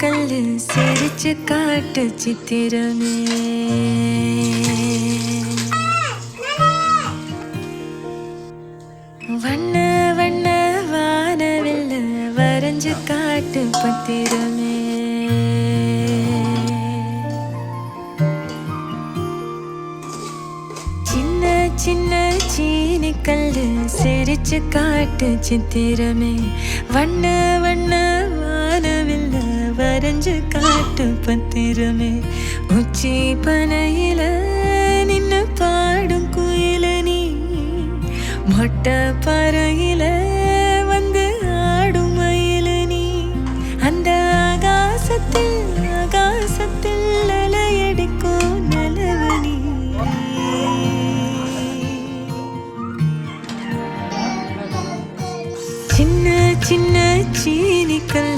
கல்லு சிரிச்சு காட்டு சித்திரமே. வண்ண வண்ண வானவில்ல வரைஞ்சு காட்டு பத்திரமே. சின்ன சின்ன சீனி கல்லு சிரிச்சு காட்டு சித்திரமே. வண்ண வண்ண வானவில்ல வரைஞ்சு காட்டு பத்திரமே. உச்சி பனையில நின்னு பாடும் குயில நீ, மொட்டை பறையில வந்து ஆடும் மயில நீ. அந்த ஆகாசத்தில் ஆகாசத்தில் அலையடிக்கும் நிலவு நீ. சின்ன சின்ன சீனி கல்